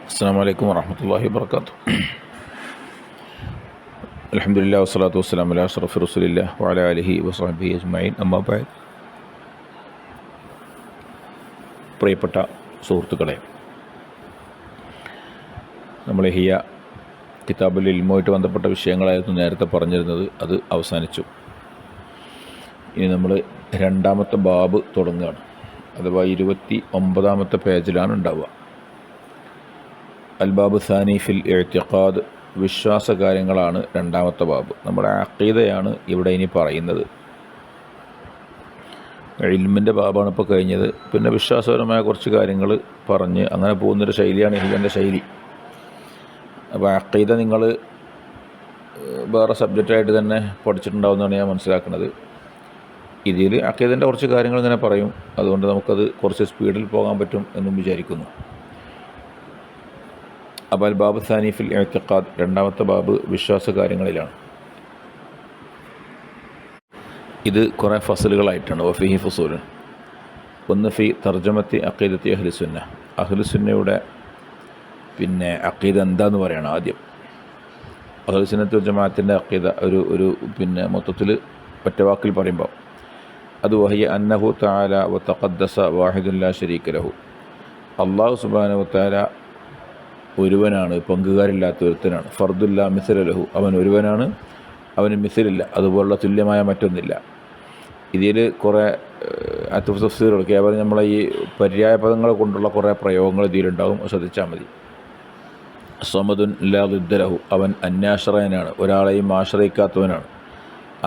അസ്സലാമു അലൈക്കും വറഹ്മത്തുള്ളാഹി വബറകാതുഹു. അൽഹംദുലില്ലാഹി വസ്സലാത്തു വസ്സലാമു അലാ അഷ്റഫി റസൂലില്ലാഹി വഅലാ ആലിഹി വസഹ്ബിഹി അജ്മഈൻ. അമ്മാ ബഅദ്. പ്രിയപ്പെട്ട സുഹൃത്തുക്കളെ, നമ്മൾ ഹിയ കിതാബുൽ ഇൽമുമായിട്ട് ബന്ധപ്പെട്ട വിഷയങ്ങളായിരുന്നു നേരത്തെ പറഞ്ഞിരുന്നത്. അത് അവസാനിച്ചു. ഇനി നമ്മൾ രണ്ടാമത്തെ ബാബ് തുടങ്ങുകയാണ്. അഥവാ 29ാമത്തെ പേജിലാണ് ഉണ്ടാവുക. അൽ ബാബ് സാനി ഫിൽ ഇഅ്തിഖാദ്, വിശ്വാസ കാര്യങ്ങളാണ് രണ്ടാമത്തെ ബാബ്. നമ്മുടെ അഖീദയാണ് ഇവിടെ ഇനി പറയുന്നത്. ഇൽമിൻ്റെ ബാബാണ് ഇപ്പോൾ കഴിഞ്ഞത്. പിന്നെ വിശ്വാസപരമായ കുറച്ച് കാര്യങ്ങൾ പറഞ്ഞ് അങ്ങനെ പോകുന്നൊരു ശൈലിയാണ് ഹിജൻ്റെ ശൈലി. അപ്പോൾ അഖീദ നിങ്ങൾ വേറെ സബ്ജക്റ്റായിട്ട് തന്നെ പഠിച്ചിട്ടുണ്ടാവുമെന്നാണ് ഞാൻ മനസ്സിലാക്കുന്നത്. ഇതിൽ അഖീദൻ്റെ കുറച്ച് കാര്യങ്ങൾ ഇങ്ങനെ പറയും. അതുകൊണ്ട് നമുക്കത് കുറച്ച് സ്പീഡിൽ പോകാൻ പറ്റും എന്നും വിചാരിക്കുന്നു. അപ്പോൾ അൽ ബാബ് സാനി ഫിൽ ഇഅ്തിഖാദ്, രണ്ടാമത്തെ ബാബ് വിശ്വാസ കാര്യങ്ങളിലാണ്. ഇത് കുറേ ഫസലുകളായിട്ടാണ്. വഫീഹി ഫുസൂലുൻ. ഒന്ന് ഫി തർജമത്തി അഖീദത്തി അഹ്ലുസുന്ന, അഹ്ലുസുന്നയുടെ പിന്നെ അഖീദ എന്താന്ന് പറയണം ആദ്യം. അഹ്ലുസുന്നത്ത് വൽ ജമാഅത്തിൻ്റെ അഖീദ ഒരു പിന്നെ മൊത്തത്തിൽ ഒറ്റവാക്കിൽ പറയുമ്പോൾ അത് വഹിയ അന്നഹു തആല വ തഖദ്ദസ വാഹിദുൻ ലാ ശരീക ലഹു, അല്ലാഹു സുബ്ഹാനഹു വ തആല ഒരുവനാണ്, പങ്കുകാരില്ലാത്ത ഒരുത്തനാണ്. ഫർദുല്ലാ മിസ്ല ലഹു, അവൻ ഒരുവനാണ്, അവന് മിസ്ലില്ല, അതുപോലുള്ള തുല്യമായ മറ്റൊന്നില്ല. ഇതിൽ കുറേ അത്ഫ് തഫ്സീറുകൾ കേവലം നമ്മളെ ഈ പര്യായ പദങ്ങളെ കൊണ്ടുള്ള കുറേ പ്രയോഗങ്ങൾ ഇതിലുണ്ടാകും. ശ്രദ്ധിച്ചാൽ മതി. സമദുൻ ലാ ദിദ്ദ ലഹു, അവൻ അന്യാശ്രയനാണ്, ഒരാളെയും ആശ്രയിക്കാത്തവനാണ്,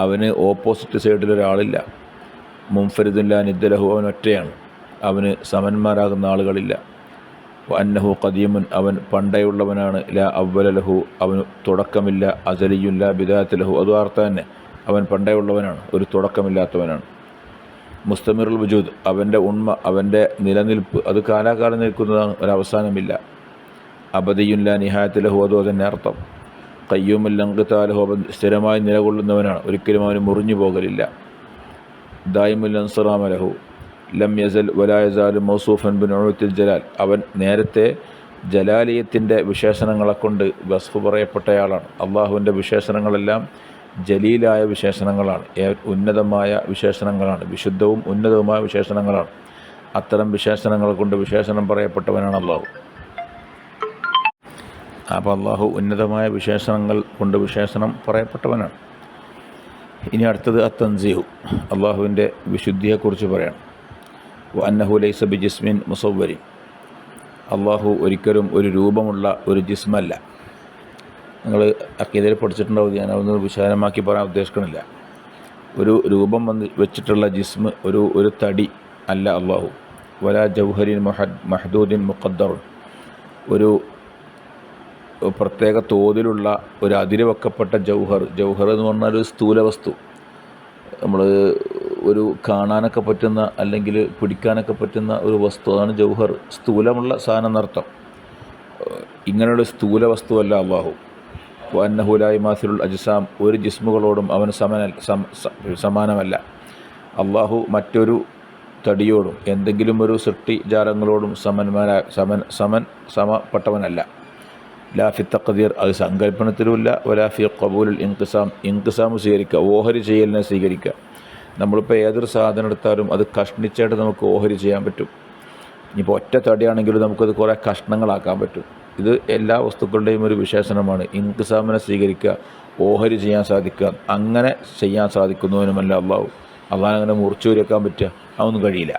അവന് ഓപ്പോസിറ്റ് സൈഡിലൊരാളില്ല. മുൻഫരിദുൻ ലാ നിദ്ദ ലഹു, അവൻ ഒറ്റയാണ്, അവന് സമന്മാരാകുന്ന ആളുകളില്ല. അന്നഹു ഖദീമുൻ, അവൻ പണ്ടേയുള്ളവനാണ്. ലാ അവ്വല ലഹു, അവന് തുടക്കമില്ല. അസലിയുൻ ലാ ബിദാഅത ലഹു, അത് വാർത്ത തന്നെ, അവൻ പണ്ടേയുള്ളവനാണ്, ഒരു തുടക്കമില്ലാത്തവനാണ്. മുസ്തമിറുൽ വജൂദ്, അവൻ്റെ ഉണ്മ, അവൻ്റെ നിലനിൽപ്പ്, അത് കാലാകാലം നിൽക്കുന്നതാണ്, ഒരവസാനമില്ല. അബദിയുൻ ലാ നിഹായത ലഹു, അതോ തന്നെ അർത്ഥം. ഖയ്യൂമുൽ ലൻഖിതാ ലഹു, അവൻ സ്ഥിരമായി നിലകൊള്ളുന്നവനാണ്, ഒരിക്കലും അവന് മുറിഞ്ഞു പോകലില്ല. ദായിമുൽ ഇൻസിറാമ ലഹു, ലം യസൽ വലാ യസാലു മൗസൂഫൻ ബിനുഊത്തിൽ ജലാൽ, അവൻ നേരത്തെ ജലാലിയത്തിൻ്റെ വിശേഷണങ്ങളെ കൊണ്ട് വസ്ഫ് പറയപ്പെട്ടയാളാണ്. അള്ളാഹുവിൻ്റെ വിശേഷണങ്ങളെല്ലാം ജലീലായ വിശേഷണങ്ങളാണ്, ഉന്നതമായ വിശേഷണങ്ങളാണ്, വിശുദ്ധവും ഉന്നതവുമായ വിശേഷണങ്ങളാണ്. അത്തരം വിശേഷണങ്ങളെ കൊണ്ട് വിശേഷണം പറയപ്പെട്ടവനാണ് അള്ളാഹു. അപ്പോൾ അള്ളാഹു ഉന്നതമായ വിശേഷണങ്ങൾ കൊണ്ട് വിശേഷണം പറയപ്പെട്ടവനാണ്. ഇനി അടുത്തത് അത്തൻസീഹു, അള്ളാഹുവിൻ്റെ വിശുദ്ധിയെക്കുറിച്ച് പറയണം. അന്നഹു ലൈസ ബി ജിസ്മിൻ മുസവ്വരിൻ, അള്ളാഹു ഒരിക്കലും ഒരു രൂപമുള്ള ഒരു ജിസ്മല്ല. നിങ്ങൾ അഖീദയിൽ പഠിച്ചിട്ടുണ്ടാവും, ഞാൻ അതൊന്ന് വിശാലമാക്കി പറയാൻ ഉദ്ദേശിക്കണില്ല. ഒരു രൂപം വെച്ചിട്ടുള്ള ജിസ്മ്, ഒരു തടി അല്ല അള്ളാഹു. വലാ ജൗഹരിൻ മഹ്ദൂദിൻ മുഖദ്ദറുൻ, ഒരു പ്രത്യേക തോതിലുള്ള ഒരു അതിര് വെക്കപ്പെട്ട ജൗഹർ എന്ന് പറഞ്ഞാൽ ഒരു സ്ഥൂല വസ്തു, നമ്മൾ ഒരു കാണാനൊക്കെ പറ്റുന്ന അല്ലെങ്കിൽ പിടിക്കാനൊക്കെ പറ്റുന്ന ഒരു വസ്തു, അതാണ് ജൗഹർ, സ്ഥൂലമുള്ള സാധനം എന്നർത്ഥം. ഇങ്ങനെയുള്ള സ്ഥൂല വസ്തുവല്ല അള്ളാഹു. അന്നഹു ലാ യുമാസിലുൽ അജ്സാം, ഒരു ജിസ്മുകളോടും അവന് സമാനമല്ല. അള്ളാഹു മറ്റൊരു തടിയോടും എന്തെങ്കിലും ഒരു സൃഷ്ടിജാലങ്ങളോടും സമപ്പെട്ടവനല്ല. ലാ ഫി തഖ്ദീർ, അത് സങ്കല്പനത്തിലുമില്ല. വലാ ഫി ഖബൂലുൽ ഇൻഖിസാം സ്വീകരിക്കുക, ഓഹരി ചെയ്യലിനെ സ്വീകരിക്കുക. നമ്മളിപ്പോൾ ഏതൊരു സാധനം എടുത്താലും അത് കഷ്ണിച്ചായിട്ട് നമുക്ക് ഓഹരി ചെയ്യാൻ പറ്റും. ഇനിയിപ്പോൾ ഒറ്റ തടിയാണെങ്കിലും നമുക്കത് കുറേ കഷ്ണങ്ങളാക്കാൻ പറ്റും. ഇത് എല്ലാ വസ്തുക്കളുടെയും ഒരു വിശേഷണമാണ്. ഇൻഖിസാമിനെ സ്വീകരിക്കുക, ഓഹരി ചെയ്യാൻ സാധിക്കുക. അങ്ങനെ ചെയ്യാൻ സാധിക്കുന്നവനുമല്ല അള്ളാഹു. അള്ളാഹ് അങ്ങനെ മുറിച്ചു വെക്കാൻ പറ്റുക? അതൊന്നും കഴിയില്ല.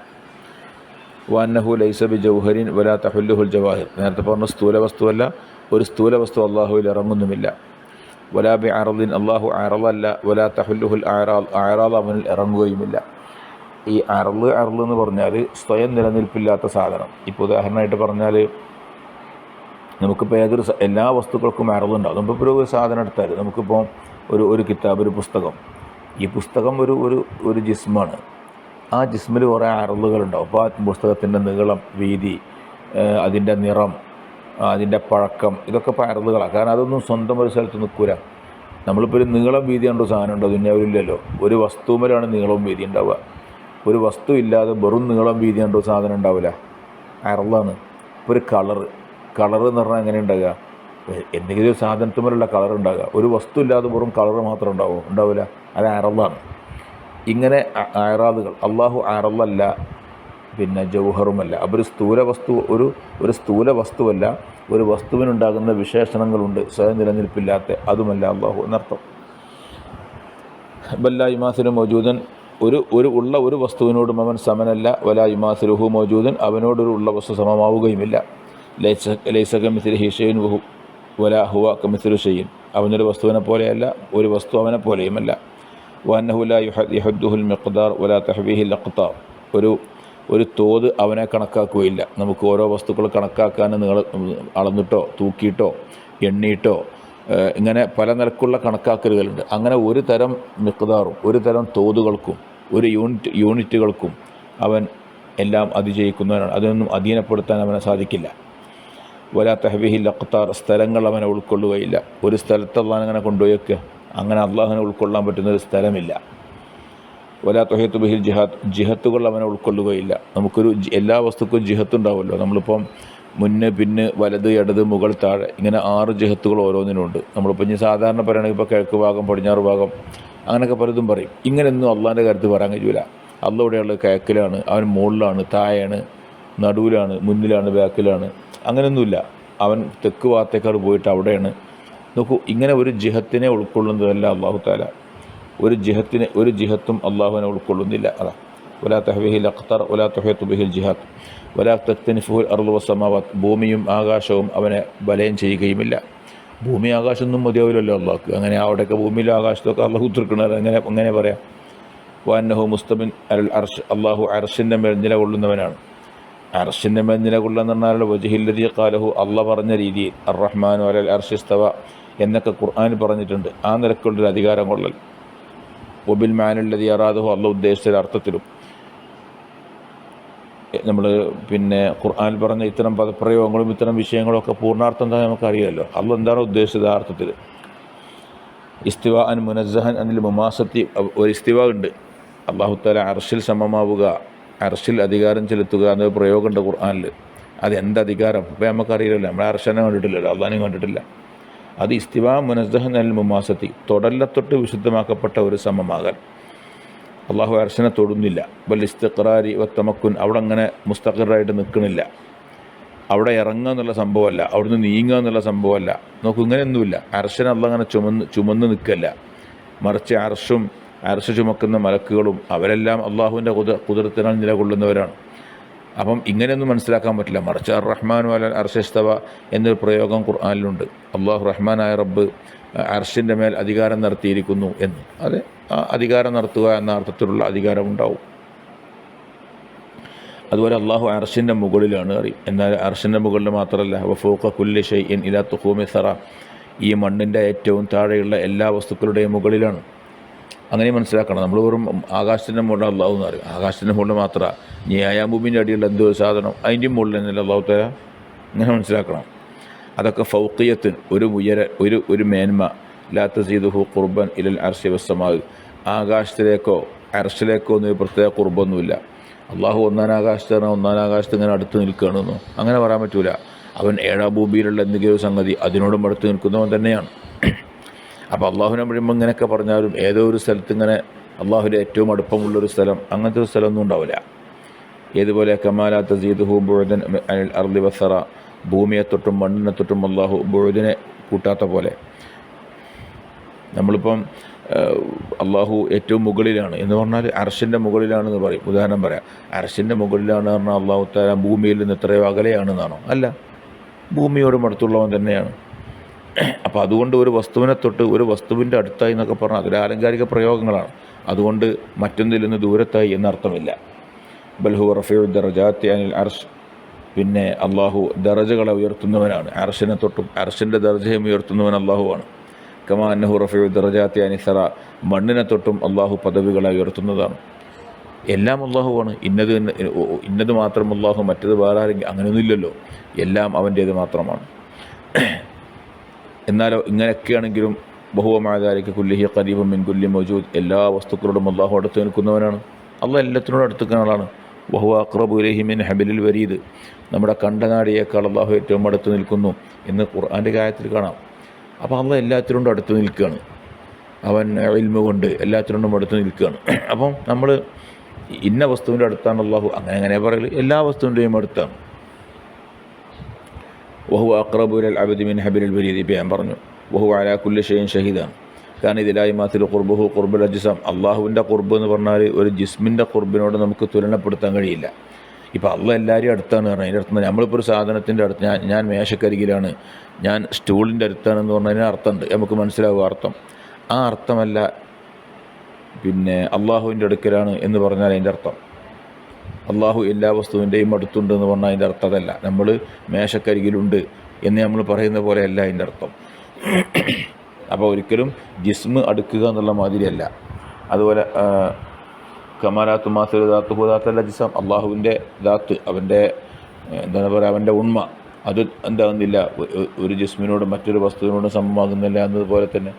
വഅന്നഹു ലൈസ ബി ജൗഹരിൻ വലാ തഹുല്ലുഹുൽ ജവാഹിർ, നേരത്തെ പറഞ്ഞ സ്ഥൂല വസ്തുവല്ല, ഒരു സ്ഥൂല വസ്തു അള്ളാഹുവിൽ ഇറങ്ങുന്നുമില്ല. വലാ ബി അറദിൻ, അള്ളാഹു അറളല്ല. വലാ തഹുല്ലുഹുൽ അറാദ്, അവനിൽ ഇറങ്ങുകയുമില്ല. ഈ അറള് എന്ന് പറഞ്ഞാൽ സ്വയം നിലനിൽപ്പില്ലാത്ത സാധനം. ഇപ്പോൾ ഉദാഹരണമായിട്ട് പറഞ്ഞാൽ നമുക്കിപ്പോൾ എല്ലാ വസ്തുക്കൾക്കും അറളുണ്ടാവും. നമുക്കിപ്പോൾ ഒരു സാധനം എടുത്താൽ നമുക്കിപ്പോൾ ഒരു കിതാബ്, ഒരു പുസ്തകം, ഈ പുസ്തകം ഒരു ജിസ്മാണ്. ആ ജിസ്മിൽ കുറേ അറളുകളുണ്ടാവും. അപ്പോൾ ആ പുസ്തകത്തിൻ്റെ നീളം, വീതി, അതിൻ്റെ നിറം, അതിൻ്റെ പഴക്കം, ഇതൊക്കെ ഇപ്പോൾ അറളുകളാണ്. കാരണം അതൊന്നും സ്വന്തം ഒരു സ്ഥലത്ത് നിൽക്കില്ല. നമ്മളിപ്പോൾ ഒരു നീളം വീതി കണ്ടോ സാധനം ഉണ്ടോ? ദുനിയാവിലില്ലല്ലോ. ഒരു വസ്തുവിലാണ് നീളവും വീതി ഉണ്ടാവുക. ഒരു വസ്തു ഇല്ലാതെ വെറും നീളം വീതി കണ്ടോ സാധനം ഉണ്ടാവില്ല. അറളാണ്. ഇപ്പോൾ ഒരു കളറ്, കളർ എന്ന് പറഞ്ഞാൽ എങ്ങനെ ഉണ്ടാകുക? എന്തെങ്കിലും ഒരു സാധനത്തുമ്പോലുള്ള കളർ ഉണ്ടാകുക. ഒരു വസ്തു ഇല്ലാതെ വെറും കളർ മാത്രം ഉണ്ടാവുമോ? ഉണ്ടാവില്ല. അത് അറളാണ്. ഇങ്ങനെ അയറാദുകൾ, അള്ളാഹു അറളല്ല, പിന്നെ ജൗഹറുമല്ല. അപ്പോൾ ഒരു സ്ഥൂല വസ്തു ഒരു സ്ഥൂല വസ്തുവല്ല, ഒരു വസ്തുവിനുണ്ടാകുന്ന വിശേഷണങ്ങളുണ്ട് സ്വയം നിലനിൽപ്പില്ലാത്ത, അതുമല്ല അള്ളാഹു എന്നർത്ഥം. ബല്ലാ യുമാസിലു മൗജൂദൻ, ഒരു വസ്തുവിനോടും അവൻ സമനല്ല. വലാ യുമാസിലുഹു മൗജൂദൻ, അവനോടൊരു ഉള്ള വസ്തു സമമാവുകയുമില്ല. ലൈസ കമിസ്ലിഹി ഷൈഉൻ വലാ ഹുവ കമിസ്ലി ഷൈഇൻ, അവനൊരു വസ്തുവിനെ പോലെയല്ല, ഒരു വസ്തു അവനെ പോലെയുമല്ല. വഅന്നഹു ലാ യഹദ്ദുഹുൽ മിഖ്ദാർ വലാ തഹ്വീഹിൽ അഖ്താർ, ഒരു തോത് അവനെ കണക്കാക്കുകയില്ല. നമുക്ക് ഓരോ വസ്തുക്കൾ കണക്കാക്കാൻ നിങ്ങൾ അളന്നിട്ടോ തൂക്കിയിട്ടോ എണ്ണിയിട്ടോ ഇങ്ങനെ പല നിലക്കുള്ള കണക്കാക്കലുകളുണ്ട്. അങ്ങനെ ഒരു തരം മിഖ്ദാറും ഒരു തരം തോതുകൾക്കും ഒരു യൂണിറ്റുകൾക്കും അവൻ എല്ലാം അതിജയിക്കുന്നവനാണ്. അതിനൊന്നും അധീനപ്പെടുത്താൻ അവനെ സാധിക്കില്ല. വലാ തഹ്വീഹിൽ അഖ്താർ, സ്ഥലങ്ങൾ അവനെ ഉൾക്കൊള്ളുകയില്ല. ഒരു സ്ഥലത്ത് അള്ളാഹ് അങ്ങനെ കൊണ്ടുപോയി വെക്കുക, അങ്ങനെ അള്ളാഹുവിനെ ഉൾക്കൊള്ളാൻ പറ്റുന്നൊരു സ്ഥലമില്ല. വലാ തുഹീതു ബിഹിൽ ജിഹാദ്, ജിഹത്തുകൾ അവനെ ഉൾക്കൊള്ളുകയില്ല. നമുക്കൊരു എല്ലാ വസ്തുക്കും ജിഹത്തുണ്ടാവുമല്ലോ. നമ്മളിപ്പം മുന്ന് പിന്ന് വലത് ഇടത് മുകൾ താഴെ ഇങ്ങനെ 6 ജിഹത്തുകൾ ഓരോന്നിനുണ്ട്. നമ്മളിപ്പോൾ ഇനി സാധാരണ പറയുകയാണെങ്കിൽ ഇപ്പോൾ കിഴക്ക് ഭാഗം പടിഞ്ഞാറ് ഭാഗം അങ്ങനെയൊക്കെ പലതും പറയും. ഇങ്ങനെയൊന്നും അള്ളാഹിൻ്റെ കാര്യത്തിൽ പറയാൻ കഴിയില്ല. അള്ളാഹ് ഇവിടെയുള്ള കിഴക്കിലാണ്, അവൻ മുകളിലാണ്, താഴെയാണ്, നടുവിലാണ്, മുന്നിലാണ്, ബാക്കിലാണ്, അങ്ങനെയൊന്നുമില്ല. അവൻ തെക്ക് ഭാഗത്തേക്കാട് പോയിട്ട് അവിടെയാണ്. നോക്കൂ, ഇങ്ങനെ ഒരു ജിഹത്തിനെ ഉൾക്കൊള്ളുന്നതല്ല അള്ളാഹു താല. ഒരു ജിഹത്തും അള്ളാഹുവിനെ ഉൾക്കൊള്ളുന്നില്ല. അതാ വലാ തഹ്വീഹിൽ അഖ്താർ വലാ തുഹീതു ബിഹിൽ ജിഹാദ് വലാ തക്തനിഫുൽ അർളു വസ്സമാവാത്ത്, ഭൂമിയും ആകാശവും അവനെ വലയം ചെയ്യുകയുമില്ല. ഭൂമി ആകാശമൊന്നും മതിയാവില്ലല്ലോ അള്ളാഹ്ക്ക്. അങ്ങനെ അവിടെയൊക്കെ ഭൂമിയിലും ആകാശത്തൊക്കെ അള്ളാഹു ഉത്തർക്കണത് അങ്ങനെ പറയാം. വഅന്നഹു മുസ്തമിൻ അലൽ അർശ്, അള്ളാഹു അർശിൻ്റെ മേൽ നിലകൊള്ളുന്നവനാണ്. അർശിൻ്റെ മേൽ നിലകൊള്ളുന്ന പറഞ്ഞാൽ വജ്ഹില്ലദീ ഖാലഹു, അള്ളാഹ് പറഞ്ഞ രീതിയിൽ അർറഹ്മാനു അലൽ അർശി ഇസ്തവ എന്നൊക്കെ ഖുർആൻ പറഞ്ഞിട്ടുണ്ട്. ആ നിലക്കുള്ളൊരു അധികാരം കൊള്ളൽ. വബിൽ മാനല്ലദീ അറാദഹു, അള്ളാഹ് ഉദ്ദേശിച്ച അർത്ഥത്തിലും നമ്മൾ പിന്നെ ഖുർആനിൽ പറഞ്ഞ ഇത്തരം പദപ്രയോഗങ്ങളും ഇത്തരം വിഷയങ്ങളൊക്കെ പൂർണ്ണാർത്ഥം എന്താ നമുക്കറിയാമല്ലോ. അള്ളാഹ് എന്താണ് ഉദ്ദേശിച്ചത് ആ അർത്ഥത്തിൽ. ഇസ്തിവ അൻ മുനസ്സഹൻ അനിൽ മുമാസത്തി, ഒരു ഇസ്തിവ ഉണ്ട്. അള്ളാഹു തആല അർശിൽ സമമാവുക, അർശിൽ അധികാരം ചെലുത്തുക എന്നൊരു പ്രയോഗമുണ്ട് ഖുർആനിൽ. അതെന്തധികാരം ഇപ്പം നമുക്കറിയില്ലല്ലോ. നമ്മളെ അർശനെ കണ്ടിട്ടില്ലല്ലോ, അള്ളാഹിനെയും കണ്ടിട്ടില്ല. അത് ഇസ്തിവ മുനസ്സഹൻ അനിൽ മുമാസത്തി, തൊടല്ലത്തൊട്ട് വിശുദ്ധമാക്കപ്പെട്ട ഒരു സമമാകൽ. അള്ളാഹു അർശനെ തൊടുന്നില്ല. ബൽ ഇസ്തിഖ്റാരി വത്തമക്കുൻ, അവിടെ അങ്ങനെ മുസ്തഖിറായിട്ട് നിൽക്കണില്ല. അവിടെ ഇറങ്ങുക എന്നുള്ള സംഭവമല്ല, അവിടുന്ന് നീങ്ങുക എന്നുള്ള സംഭവമല്ല. നോക്കൂ, ഇങ്ങനെയൊന്നുമില്ല. അർശനെ അള്ളാഹ് അങ്ങനെ ചുമന്ന് നിൽക്കല്ല. മറിച്ച് അർശ് ചുമക്കുന്ന മലക്കുകളും അവരെല്ലാം അള്ളാഹുവിൻ്റെ കുദറത്തിനാൽ നിലകൊള്ളുന്നവരാണ്. അപ്പം ഇങ്ങനെയൊന്നും മനസ്സിലാക്കാൻ പറ്റില്ല. മറിച്ച് അർ റഹ്മാൻ അലൽ അർശി ഇസ്തവ എന്നൊരു പ്രയോഗം ഖുർആനിലുണ്ട്. അള്ളാഹു റഹ്മാനായ റബ്ബ് അർശിൻ്റെ മേൽ അധികാരം നടത്തിയിരിക്കുന്നു എന്ന്. അതെ, ആ അധികാരം നടത്തുക എന്ന അർത്ഥത്തിലുള്ള അധികാരമുണ്ടാവും. അതുപോലെ അള്ളാഹു അർശിൻ്റെ മുകളിലാണ് അറിയും. എന്നാൽ അർശിൻ്റെ മുകളിൽ മാത്രമല്ല, വഫൗക കുല്ലി ഷൈഇൻ ഇലാ തുഖൂമി സറ, ഈ മണ്ണിൻ്റെ ഏറ്റവും താഴെയുള്ള എല്ലാ വസ്തുക്കളുടെയും മുകളിലാണ്. അങ്ങനെ മനസ്സിലാക്കണം. നമ്മൾ വെറും ആകാശത്തിൻ്റെ മുകളിൽ അള്ളാഹു എന്ന് പറയും. ആകാശത്തിൻ്റെ മുകളിൽ മാത്രമാണ്. ഇനി ആയാമൂമിൻ്റെ അടിയുള്ള എന്തോ സാധനം അതിൻ്റെയും മുകളിൽ തന്നെയല്ല അള്ളാഹു തആല. ഇങ്ങനെ മനസ്സിലാക്കണം. അതൊക്കെ ഫൗഖിയത്തിന് ഒരു മേന്മ. ലാ തസീദുഹു ഖുർബൻ ഇലൽ അർശി വസ്സമാഇ, ആകാശത്തിലേക്കോ അർശിലേക്കോ ഒന്നും പ്രത്യേക ഖുർബൊന്നുമില്ല. അള്ളാഹു ഒന്നാം ആകാശത്ത് ഇങ്ങനെ അടുത്ത് നിൽക്കുകയാണെന്നോ അങ്ങനെ പറയാൻ പറ്റൂല. അവൻ ഏഴാം ഭൂമിയിലുള്ള എന്തെങ്കിലും സംഗതി അതിനോടും അടുത്ത് നിൽക്കുന്നവൻ തന്നെയാണ്. അപ്പോൾ അള്ളാഹുവിനെ പറയുമ്പോൾ ഇങ്ങനെയൊക്കെ പറഞ്ഞാലും ഏതോ ഒരു സ്ഥലത്ത് ഇങ്ങനെ അള്ളാഹുവിൻ്റെ ഏറ്റവും അടുപ്പമുള്ളൊരു സ്ഥലം, അങ്ങനത്തെ ഒരു സ്ഥലമൊന്നും ഉണ്ടാവില്ല. ഏതുപോലെ കമാലാ തസീദുഹു ബുഅദൻ അനിൽ അർളി വസ്സറ, ഭൂമിയെ തൊട്ടും മണ്ണിനെ തൊട്ടും അള്ളാഹു ബുഅദിനെ കൂട്ടാത്ത പോലെ. നമ്മളിപ്പം അള്ളാഹു ഏറ്റവും മുകളിലാണ് എന്ന് പറഞ്ഞാൽ അർശിൻ്റെ മുകളിലാണെന്ന് പറയും. ഉദാഹരണം പറയാം, അർശിൻ്റെ മുകളിലാണ് പറഞ്ഞാൽ അള്ളാഹു തആല ഭൂമിയിൽ നിന്ന് എത്രയോ അകലെയാണെന്നാണോ? അല്ല, ഭൂമിയോടും അടുത്തുള്ളവൻ തന്നെയാണ്. അപ്പോൾ അതുകൊണ്ട് ഒരു വസ്തുവിനെ തൊട്ട് ഒരു വസ്തുവിൻ്റെ അടുത്തായി എന്നൊക്കെ പറഞ്ഞാൽ അതൊരു ആലങ്കാരിക പ്രയോഗങ്ങളാണ്. അതുകൊണ്ട് മറ്റൊന്നിൽ നിന്ന് ദൂരത്തായി എന്നർത്ഥമില്ല. ബൽഹു റഫീഉ ദറജാത്തി അനിൽ അർശ്, പിന്നെ അള്ളാഹു ദറജകളെ ഉയർത്തുന്നവനാണ്. അർശിനെ തൊട്ടും അർശിൻ്റെ ദർജയും ഉയർത്തുന്നവൻ അള്ളാഹുവാണ്. കമാ അന്നഹു റഫീഉ ദറജാത്തി അനിസറ, മണ്ണിനെ തൊട്ടും അള്ളാഹു പദവികളെ ഉയർത്തുന്നതാണ്. എല്ലാം അള്ളാഹുവാണ്. ഇന്നത് മാത്രം അള്ളാഹു, മറ്റത് വേറെ ആരെങ്കിലും അങ്ങനെയൊന്നുമില്ലല്ലോ. എല്ലാം അവൻ്റേത് മാത്രമാണ്. എന്നാലോ ഇങ്ങനെയൊക്കെയാണെങ്കിലും ബഹുവ മഅദാലിക കുല്ലിഹി ഖരീബും മിൻ കുല്ലി മൗജൂദ്, എല്ലാ വസ്തുക്കളോടും അള്ളാഹു അടുത്ത് നിൽക്കുന്നവനാണ്. അള്ളാഹ് എല്ലാത്തിനോടും അടുത്ത് നിൽക്കുന്ന ആളാണ്. വഹുവ അഖ്റബു ഇലൈഹി മിൻ ഹബിലിൽ വരീദ്, നമ്മുടെ കണ്ടനാടിയേക്കാൾ അള്ളാഹു ഏറ്റവും അടുത്ത് നിൽക്കുന്നു എന്ന് ഖുർആൻ്റെ കാര്യത്തിൽ കാണാം. അപ്പോൾ അള്ളാഹ് എല്ലാത്തിനോടും അടുത്ത് നിൽക്കുകയാണ്, അവൻ ഇൽമ കൊണ്ട് എല്ലാത്തിനോടും അടുത്ത് നിൽക്കുകയാണ്. അപ്പം നമ്മൾ ഇന്ന വസ്തുവിൻ്റെ അടുത്താണ് അള്ളാഹു അങ്ങനെ പറയൽ, എല്ലാ വസ്തുവിൻ്റെയും അടുത്താണ്. വഹുവ അഖ്റബു ഇലൽ അബ്ദി മിൻ ഹബിലിൽ വരീദ്, ഇപ്പം ഞാൻ പറഞ്ഞു. വഹുവ അലാ കുല്ലി ഷൈഇൻ ഷഹീദാണ്. കാരണം ഇതിലായി മാത്തിൽ ഖുർബുഹു ഖുർബുൽ അജ്സം, അള്ളാഹുവിൻ്റെ ഖുർബ് എന്ന് പറഞ്ഞാൽ ഒരു ജിസ്മിൻ്റെ ഖുർബിനോട് നമുക്ക് തുലനപ്പെടുത്താൻ കഴിയില്ല. ഇപ്പോൾ അള്ളാഹ് എല്ലാവരും അടുത്താണ് പറഞ്ഞാൽ അതിൻ്റെ അടുത്ത് നമ്മളിപ്പോൾ ഒരു സാധനത്തിൻ്റെ അടുത്ത് ഞാൻ മേശക്കരികിലാണ്, ഞാൻ സ്റ്റൂളിൻ്റെ അടുത്താണെന്ന് പറഞ്ഞതിന് അർത്ഥമുണ്ട്, നമുക്ക് മനസ്സിലാവുക അർത്ഥം. ആ അർത്ഥമല്ല പിന്നെ അള്ളാഹുവിൻ്റെ അടുക്കലാണ് എന്ന് പറഞ്ഞാൽ അതിൻ്റെ അർത്ഥം. അള്ളാഹു എല്ലാ വസ്തുവിൻ്റെയും അടുത്തുണ്ട് എന്ന് പറഞ്ഞാൽ അതിൻ്റെ അർത്ഥം അതല്ല. നമ്മൾ മേശക്കരികിലുണ്ട് എന്ന് നമ്മൾ പറയുന്ന പോലെയല്ല അതിൻ്റെ അർത്ഥം. അപ്പോൾ ഒരിക്കലും ജിസ്മ് അടുക്കുക എന്നുള്ള മാതിരിയല്ല. അതുപോലെ കമാലാത്തു മാസൽ ദാത്ത് ഹുദാത്തല്ല ജിസം, അള്ളാഹുവിൻ്റെ ദാത്ത്, അവൻ്റെ എന്താണ് പറയുക, അവൻ്റെ ഉണ്മ അത് എന്താകുന്നില്ല, ഒരു ജിസ്മിനോടും മറ്റൊരു വസ്തുവിനോടും സമമാകുന്നില്ല എന്നതുപോലെ തന്നെ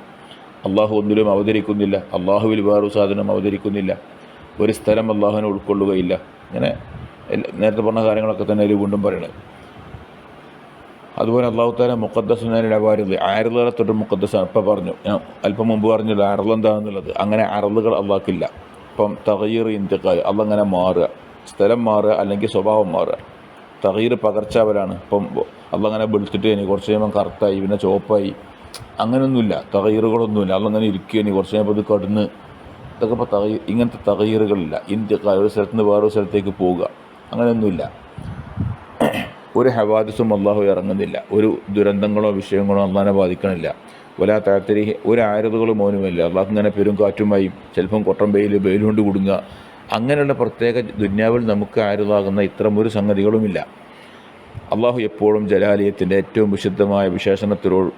അള്ളാഹു ഒന്നിലും അവതരിക്കുന്നില്ല, അള്ളാഹുവിൽ വേറൊരു സാധനം അവതരിക്കുന്നില്ല, ഒരു സ്ഥലം അള്ളാഹുവിനെ ഉൾക്കൊള്ളുകയില്ല. ഇങ്ങനെ നേരത്തെ പറഞ്ഞ കാര്യങ്ങളൊക്കെ തന്നെ അതിൽ വീണ്ടും പറയണത്. അതുപോലെ അള്ളാഹു താല മുഖദ്ദസുനാലിൻ്റെ വാരിദ്, ആരലുകളെ തൊട്ട് മുഖദ്ദസാണ്. ഇപ്പം പറഞ്ഞു, ഞാൻ അല്പം മുമ്പ് പറഞ്ഞില്ല അറൽ എന്താണെന്നുള്ളത്. അങ്ങനെ അറലുകൾ അള്ളാഹ്ക്കില്ല. ഇപ്പം തഗീർ ഇന്തിഖാൽ, അള്ളങ്ങനെ മാറുക, സ്ഥലം മാറുക അല്ലെങ്കിൽ സ്വഭാവം മാറുക. തഗീർ പകർച്ചാവലാണ്. ഇപ്പം അള്ളങ്ങനെ വെളുത്തിട്ട് ഇനി കുറച്ച് കഴിയുമ്പം കറുത്തായി, പിന്നെ ചുവപ്പായി, അങ്ങനെയൊന്നുമില്ല. തഗീറുകളൊന്നുമില്ല. അള്ളങ്ങനെ ഇരിക്കുക, ഇനി കുറച്ച് കഴിയുമ്പോൾ ഇത് കടന്ന്, ഇതൊക്കെ ഇപ്പോൾ ഇങ്ങനത്തെ തഗീറുകളില്ല. ഇന്തിഖാൽ, ഒരു സ്ഥലത്ത് നിന്ന് വേറൊരു സ്ഥലത്തേക്ക് പോവുക, അങ്ങനെയൊന്നുമില്ല. ഒരു ഹവാദിസും അള്ളാഹു ഇറങ്ങുന്നില്ല, ഒരു ദുരന്തങ്ങളോ വിഷയങ്ങളോ അള്ളാഹിനെ ബാധിക്കണില്ല. വലാ താഴ്ത്തരി, ഒരു ആരതുകളും മൗനമില്ല. അള്ളാഹ് ഇങ്ങനെ പെരും കാറ്റുമായി, ചിലപ്പം കൊട്ടം വെയിൽ കൊണ്ട് കുടുങ്ങുക, അങ്ങനെയുള്ള പ്രത്യേക ദുന്യാവിൽ നമുക്ക് ആരുതാകുന്ന ഇത്തരം ഒരു സംഗതികളുമില്ല. അള്ളാഹു എപ്പോഴും ജലാലിയത്തിൻ്റെ ഏറ്റവും വിശുദ്ധമായ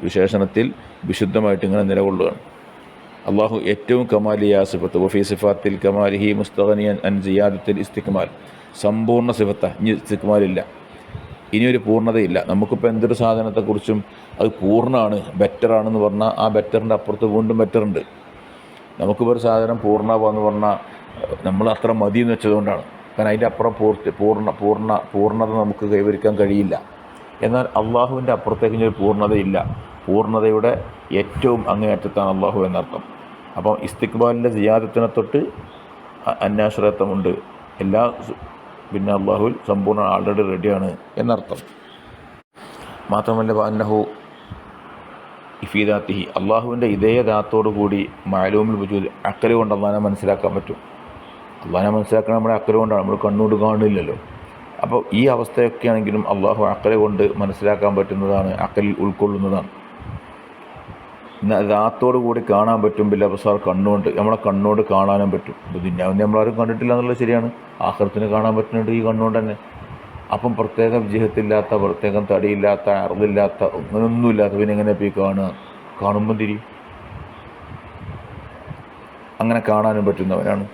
വിശേഷണത്തിൽ വിശുദ്ധമായിട്ട് ഇങ്ങനെ നിലകൊള്ളുകയാണ്. അള്ളാഹു ഏറ്റവും കമാലിയ സിഫത്ത്, വഫീ സിഫാത്തിൽ കമാലിഹി മുസ്തഗനിയൻ അൻ സിയാദത്തിൽ ഇസ്തിക്മാൽ, സമ്പൂർണ്ണ സിഫത്ത, ഇനി ഇസ്തിക്മാലില്ല, ഇനിയൊരു പൂർണ്ണതയില്ല. നമുക്കിപ്പോൾ എന്തൊരു സാധനത്തെക്കുറിച്ചും അത് പൂർണ്ണമാണ്, ബെറ്ററാണെന്ന് പറഞ്ഞാൽ ആ ബെറ്ററിൻ്റെ അപ്പുറത്ത് വീണ്ടും ബെറ്ററുണ്ട്. നമുക്കിപ്പോൾ ഒരു സാധനം പൂർണ്ണമാണെന്ന് പറഞ്ഞാൽ നമ്മൾ അത്ര മതി എന്ന് വെച്ചതുകൊണ്ടാണ്. കാരണം അതിൻ്റെ അപ്പുറം പൂർണ്ണത നമുക്ക് കൈവരിക്കാൻ കഴിയില്ല. എന്നാൽ അള്ളാഹുവിൻ്റെ അപ്പുറത്തേക്ക് ഒരു പൂർണ്ണതയില്ല. പൂർണ്ണതയുടെ ഏറ്റവും അങ്ങേയറ്റത്താണ് അള്ളാഹു എന്നർത്ഥം. അപ്പം ഇസ്തിക്ബാലിൻ്റെ സിയാദത്തിനെ തൊട്ട് അന്യാശ്രയത്വമുണ്ട്. എല്ലാ പിന്നെ അള്ളാഹുവിൽ സമ്പൂർണ്ണ ആൾറെഡി റെഡിയാണ് എന്നർത്ഥം. മാത്രമല്ല അന്നഹു ഇഫീദാത്തിഹി, അള്ളാഹുവിൻ്റെ ഇതേ ദാത്തോടു കൂടി മാലൂമിൽ വജൂദ്, അക്കല് കൊണ്ട് അള്ളാഹിനെ മനസ്സിലാക്കാൻ പറ്റും. അള്ളാഹിനെ മനസ്സിലാക്കണം നമ്മുടെ അക്കല് കൊണ്ടാണ്, നമ്മൾ കണ്ണുകൊണ്ട് കാണില്ലല്ലോ. അപ്പോൾ ഈ അവസ്ഥയൊക്കെ ആണെങ്കിലും അള്ളാഹു അക്കല് കൊണ്ട് മനസ്സിലാക്കാൻ പറ്റുന്നതാണ്, അക്കലിൽ ഉൾക്കൊള്ളുന്നതാണ്. ദാത്തോടു കൂടി കാണാൻ പറ്റും. ബിൽ അബ്സാർ, കണ്ണുകൊണ്ട്, നമ്മളെ കണ്ണുകൊണ്ട് കാണാനും പറ്റും. ഇപ്പോൾ ദുന്യാവിനെ നമ്മളാരും കണ്ടിട്ടില്ല എന്നുള്ളത് ശരിയാണ്, ആഖിറത്തിനെ കാണാൻ പറ്റുന്നുണ്ട് ഈ കണ്ണുകൊണ്ട് തന്നെ. അപ്പം പ്രത്യേക വിജയത്തില്ലാത്ത, പ്രത്യേകം തടിയില്ലാത്ത, അറുതില്ലാത്ത, അങ്ങനെയൊന്നുമില്ലാത്ത പിന്നെ എങ്ങനെ പോയി കാണുമ്പം തിരിയും. അങ്ങനെ കാണാനും പറ്റുന്നവനാണ്.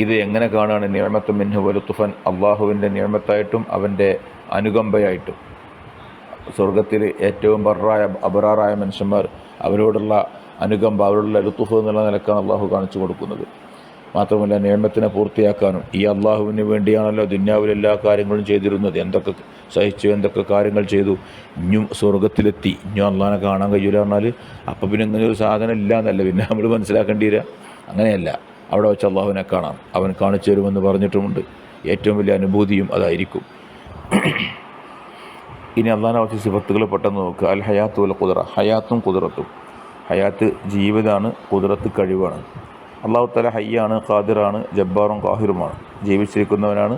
ഇത് എങ്ങനെ കാണാണ്? നിഅമത്തു മിൻഹു വലുത്തുഫൻ, അള്ളാഹുവിൻ്റെ നിഅമത്തായിട്ടും അവൻ്റെ അനുകമ്പയായിട്ടും. സ്വർഗത്തിൽ ഏറ്റവും അബറാറായ മനുഷ്യന്മാർ, അവരോടുള്ള അനുകമ്പ, അവരോടുള്ള ലുത്തുഫ് എന്നുള്ള നിലക്കാണ് അള്ളാഹു കാണിച്ചു കൊടുക്കുന്നത്. മാത്രമല്ല നിഅമത്തിനെ പൂർത്തിയാക്കാനും ഈ അള്ളാഹുവിന് വേണ്ടിയാണല്ലോ ദുന്യാവിൽ എല്ലാ കാര്യങ്ങളും ചെയ്തിരുന്നത്. എന്തൊക്കെ സഹിച്ചു, എന്തൊക്കെ കാര്യങ്ങൾ ചെയ്തു. ഇനിയും സ്വർഗത്തിലെത്തി, ഇനിയും അള്ളാഹിനെ കാണാൻ കഴിയില്ല പറഞ്ഞാൽ അപ്പം പിന്നെ ഇങ്ങനെ ഒരു സാധനം ഇല്ല എന്നല്ല പിന്നെ നമ്മൾ മനസ്സിലാക്കേണ്ടി വരിക. അങ്ങനെയല്ല, അവിടെ വെച്ച് അള്ളാഹുവിനെ കാണാം, അവൻ കാണിച്ചു തരുമെന്ന് പറഞ്ഞിട്ടുമുണ്ട്. ഏറ്റവും വലിയ അനുഭൂതിയും അതായിരിക്കും. ഇനി അള്ളാഹിനെ കുറച്ച് സിഫത്തുകൾ പെട്ടെന്ന് നോക്കുക. അൽ ഹയാത്ത് വൽ ഖുദ്റ, ഹയാത്തും ഖുദ്റത്തും. ഹയാത്ത് ജീവിതമാണ്, ഖുദ്റത്ത് കഴിവാണ്. അള്ളാഹു തആല ഹയ്യാണ്, ഖാദിറാണ്, ജബ്ബാറും ഖാഹിറുമാണ്. ജീവിച്ചിരിക്കുന്നവനാണ്,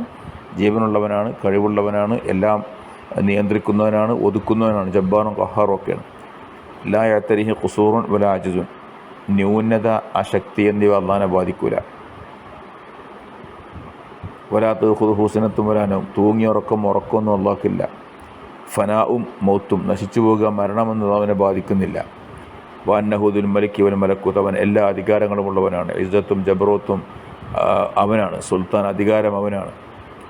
ജീവനുള്ളവനാണ്, കഴിവുള്ളവനാണ്, എല്ലാം നിയന്ത്രിക്കുന്നവനാണ്, ഒതുക്കുന്നവനാണ്. ജബ്ബാറും ഖഹാറും ഒക്കെയാണ്. ലാ യഅ്തരിഹി ഖുസൂറുൻ വലാ അജ്സുൻ, ന്യൂനത, അശക്തി എന്നിവ അള്ളാഹിനെ ബാധിക്കൂല. വലാ തഖുദുഹു സിനത്തും വലാ നൗം, തൂങ്ങിയ ഉറക്കമൊന്നും അള്ളാഹ്ക്കില്ല. ഫനാവും മൗത്തും, നശിച്ചു പോകുക, മരണമെന്നത് അവനെ ബാധിക്കുന്നില്ല. വഅന്നഹു ദുൽ മലികി വൽ മലക്കൂത്ത്, അവൻ എല്ലാ അധികാരങ്ങളുമുള്ളവനാണ്. ഇസ്സത്തും ജബറൂത്തും അവനാണ്. സുൽത്താൻ, അധികാരം അവനാണ്.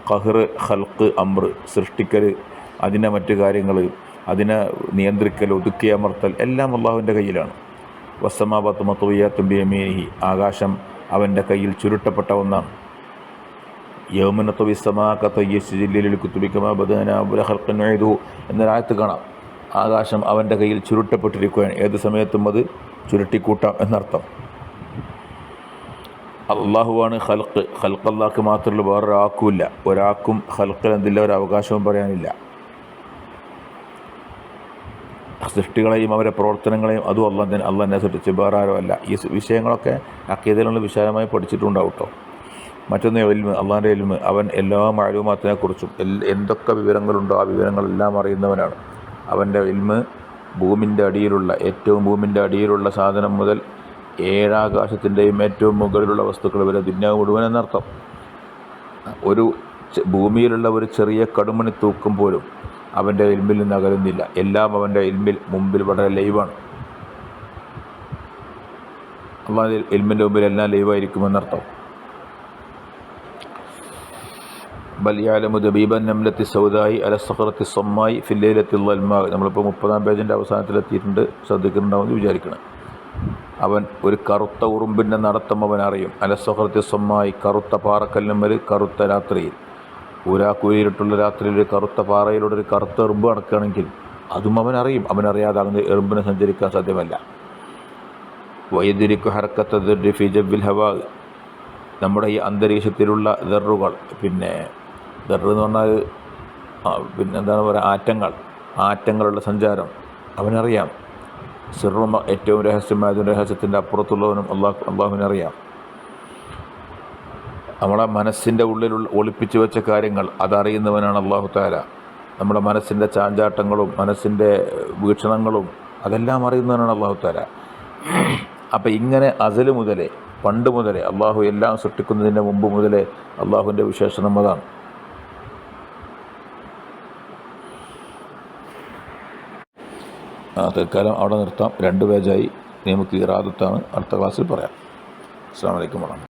ഖഹ്ർ, ഖൽഖ്, അമ്ർ, സൃഷ്ടിക്കൽ, അതിനെ മറ്റു കാര്യങ്ങൾ, അതിനെ നിയന്ത്രിക്കൽ, ഒതുക്കി അമർത്തൽ എല്ലാം അള്ളാഹുവിൻ്റെ കയ്യിലാണ്. വസ്സമാവാത്തു മത്വിയാത്തും ബിയമീനിഹി, ആകാശം അവൻ്റെ കയ്യിൽ ചുരുട്ടപ്പെട്ട ഒന്നാണ്. യൗമ നത്വി സമാ കതയ്യി സിജില്ലിൽ കുതുബി കമാ ബദഅനാ അവ്വല ഖൽഖിൻ നുഈദുഹു എന്നൊരായത്ത് കാണാം. ആകാശം അവൻ്റെ കയ്യിൽ ചുരുട്ടപ്പെട്ടിരിക്കുകയാണ്, ഏത് സമയത്തും അത് ചുരുട്ടിക്കൂട്ടാം എന്നർത്ഥം. അള്ളാഹുവാണ് ഖൽഖ്. ഖൽഖ് അല്ലാഹ്ക്ക് മാത്രമല്ല, വേറൊരാൾക്കുമില്ല. ഒരാൾക്കും ഖൽഖിൽ എന്തില്ല, ഒരു അവകാശവും പറയാനില്ല. സൃഷ്ടികളെയും അവരുടെ പ്രവർത്തനങ്ങളെയും അതും അള്ളാഹ് തന്നെ സൃഷ്ടിച്ച് വേറെ ആരോ അല്ല. ഈ വിഷയങ്ങളൊക്കെ അഖീദയിൽ വിശാലമായി പഠിച്ചിട്ടുണ്ടാവും കേട്ടോ. മറ്റൊന്ന് ഇൽമ്, അള്ളാഹിൻ്റെ ഇൽമ്. അവൻ എല്ലാ മാലൂമാത്തിനെക്കുറിച്ചും എന്തൊക്കെ വിവരങ്ങളുണ്ടോ ആ വിവരങ്ങളെല്ലാം അറിയുന്നവനാണ്. അവൻ്റെ ഇൽമ് ഭൂമിൻ്റെ അടിയിലുള്ള ഭൂമിൻ്റെ അടിയിലുള്ള സാധനം മുതൽ ഏഴാകാശത്തിൻ്റെയും ഏറ്റവും മുകളിലുള്ള വസ്തുക്കൾ വരെ ദുന്യാവ് മുഴുവൻ എന്നർത്ഥം. ഒരു ഭൂമിയിലുള്ള ഒരു ചെറിയ കടുമണി തൂക്കം പോലും അവൻ്റെ ഇൽമിൽ നിന്ന് അകലുന്നില്ല. എല്ലാം അവൻ്റെ മുമ്പിൽ വളരെ ലൈവാണ്. അള്ളാഹുവിൻ്റെ ഇൽമിൻ്റെ മുമ്പിൽ എല്ലാം ലൈവായിരിക്കുമെന്നർത്ഥം. ബൽ യഅലമു ദബീബൻ നംലത്തി സൗദായി അല സഖറത്തി സമ്മായി ഫിൽ ലൈലത്തിൽ ളൽമാ. നമ്മളിപ്പോൾ 30-ാം പേജിൻ്റെ അവസാനത്തിലെത്തിയിട്ടുണ്ട്, ശ്രദ്ധിക്കുന്നുണ്ടാവുമെന്ന് വിചാരിക്കണം. അവൻ ഒരു കറുത്ത ഉറുമ്പിൻ്റെ നടത്തം അവൻ അറിയും. അല സഖറത്തി സമ്മായി, കറുത്ത പാറക്കല്ലുമ്മൽ കറുത്ത രാത്രിയിൽ. കൂരിട്ടുള്ള രാത്രിയിൽ ഒരു കറുത്ത പാറയിലൂടെ ഒരു കറുത്ത എറുമ്പ് നടക്കുകയാണെങ്കിൽ അതും അവൻ അറിയും. അവനറിയാതെ അങ്ങനെ എറുമ്പിനെ സഞ്ചരിക്കാൻ സാധ്യമല്ല. വയദ്രിക്കു ഹർക്കത്ത ദർരി ഫി ജവ്വിൽ ഹവാ. നമ്മുടെ ഈ അന്തരീക്ഷത്തിലുള്ള ദർറുകൾ, പിന്നെ ദർറ് എന്ന് പറഞ്ഞാൽ എന്താണ് പറയുക, ആറ്റങ്ങളുടെ സഞ്ചാരം അവനറിയാം. സിറും ഏറ്റവും രഹസ്യമായതും രഹസ്യത്തിൻ്റെ അപ്പുറത്തുള്ളവനും അള്ളാഹുവിനറിയാം. നമ്മളെ മനസ്സിൻ്റെ ഉള്ളിൽ ഒളിപ്പിച്ചു വെച്ച കാര്യങ്ങൾ അതറിയുന്നവനാണ് അള്ളാഹു തആല. നമ്മുടെ മനസ്സിൻ്റെ ചാഞ്ചാട്ടങ്ങളും മനസ്സിൻ്റെ വീക്ഷണങ്ങളും അതെല്ലാം അറിയുന്നവനാണ് അള്ളാഹു തആല. അപ്പം ഇങ്ങനെ അസല് മുതലേ, പണ്ട് മുതലേ, അള്ളാഹു എല്ലാം സൃഷ്ടിക്കുന്നതിൻ്റെ മുമ്പ് മുതലേ അള്ളാഹുവിൻ്റെ വിശേഷണം അതാണ്. തൽക്കാലം അവിടെ നിർത്താം. 2 പേജായി. നമുക്ക് ഇറാദത്താണ്, അടുത്ത ക്ലാസ്സിൽ പറയാം. അസ്സലാമു അലൈക്കും വറഹ്മത്തുള്ളാഹി.